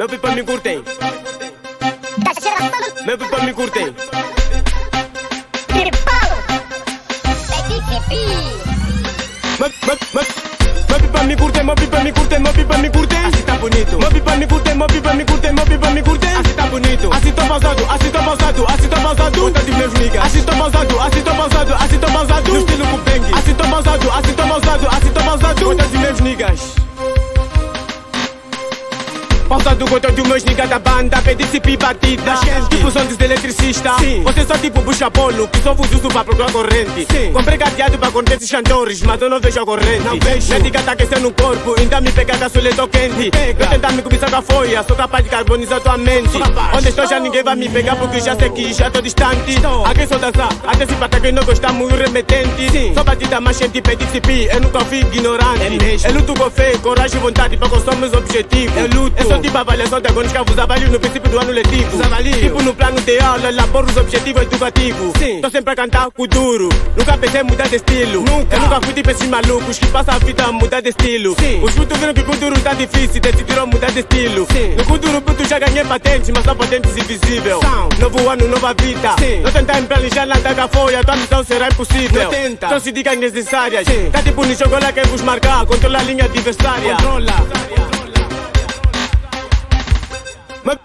Meu pipa me curtem. Meu pipa me curtem. Meu pipa me curtem, meu pipa me curtem, meu pipa me curtem. Assim tá bonito. Meu pipa me curtem, meu pipa me curtem, meu pipa me curtem. Assim tá bonito. Assim tô pausado, assim tô pausado, assim tô pausado. Conta de meus niggas. Assim tô pausado, assim tô pausado, assim tô pausado. No estilo Kubengi. Assim tô pausado, assim tô pausado, assim tô pausado. Conta de meus niggas. Pausado contra os meus niggas da banda, PDCP batida. Tipo som de eletricista. Sim. Você só tipo bucha polo, que só vos uso pra procurar corrente. Sim. Comprei cadeado pra conter esses cantores, mas eu não vejo a corrente. Não vejo. Médica tá aquecendo o corpo, ainda me pega da soleto quente. Eu tentar me cobiçar com a folha, sou capaz de carbonizar tua mente. Onde estou já ninguém vai me pegar porque já sei que já tô distante. Aqui só dançar, até se bater quem não gosta muito remetente. Sim. Só batida mais gente PDCP, eu nunca fui ignorante. Eu luto com fé, coragem e vontade pra consumir meus objetivos. Eu luto. Tipo avaliação de agônicos que eu vos avalio no princípio do ano letivo. Tipo no plano de aula, elaboro os objetivos educativos. Tô sempre a cantar com duro, nunca pensei em mudar de estilo. Eu nunca fui tipo esses malucos que passam a vida a mudar de estilo. Os putos viram que o duro tá difícil, decidiram mudar de estilo. No Kuduro puto já ganhei patentes, mas são patentes invisíveis. Novo ano, nova vida. Não tentar emplanejar nada que foi, a tua missão será impossível. Então se dicas necessárias. Tá tipo no jogo lá que vos marcar, controla a linha adversária. Meu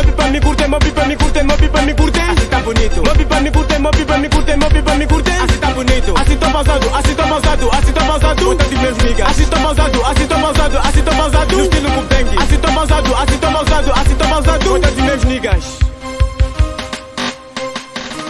pipa me curtem, meu pipa me curtem, meu pipa me curtem. Assim tá bonito. Meu pipa me curtem, meu pipa me curtem, meu pipa me curtem. Assim tá bonito. Assim tô pausado, assim tô pausado, assim tô pausado. Conta de meus niggas. Assim tô pausado, assim tô pausado, assim tô pausado. No estilo Kubengi. Assim tô pausado, assim tô pausado, assim tô pausado. Conta de meus niggas.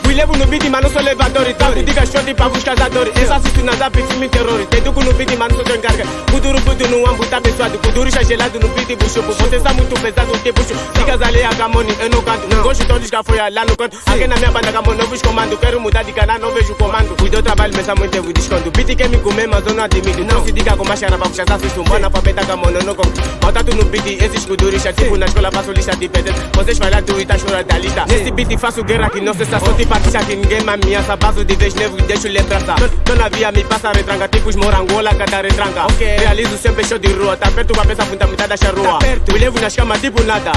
Fui levo no beat, mas não sou levador. Trago dicas short pra vos casadores. Eu assisto na zap, filme terror. Educo no beat, mas não sou tão encarga. Kuduro puto no ambo, tá abençoado. Kuduro já gelado no beat e bucho. Você está muito pesado, te puxo. Dicas ali a Camoni, eu não canto. Não gosto todos que foi lá no canto. Aqui na minha banda Camoni, eu vos comando. Quero mudar de canal, não vejo comando. Cuido do trabalho, mas muito eu vos desconto. Beat quer me comer, mas eu não admito. Não se diga com machara pra puxar, assisto. Bona pra peta Camoni, eu não compro. Maltrato no beat, esses kuduros. Tipo na escola, faço lista de pesos. Vocês falam tu e tá chorando da lista. Nesse beat faço guerra que não cessa. Sou tipo artista que ninguém me ameaça. Baso de vez nevo e deixo lembrança. Tô na via, me passa retranca. Tipo os morangola, cada retranca. Realizo sempre show de rua. Tá perto, uma peça fundamental da rua. Me levo nas camas, tipo nada.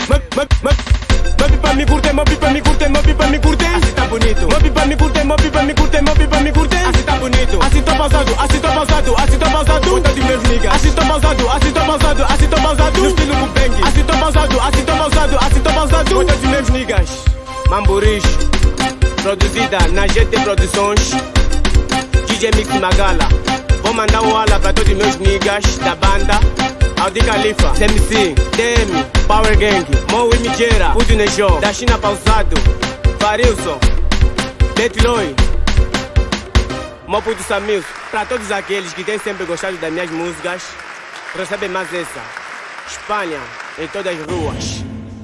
Meu pipa me curtem, meu pipa me curtem, meu pipa me curtem. Assim tá bonito. Meu pipa me curtem, meu pipa me curtem, meu pipa me curtem. Assim tá bonito. Assim tô pausado, assim tô pausado, assim tô pausado. Conta de meus niggas. Assim tô pausado, assim tô pausado, assim tô pausado. No estilo Kubengi. Assim tô pausado, assim tô pausado, assim tô pausado. Conta de meus niggas. Mamburis, produzida na GT Produções. DJ Mix Magala. Vou mandar um ala pra todos meus niggas da banda. Audi Khalifa, CMC, DM, Power Gang, Moe Mijera, Pudu Nejo, da China Pausado, Farilson, Detloy, Moputo Samil. Pra todos aqueles que têm sempre gostado das minhas músicas, recebem mais essa. Espanha em todas as ruas.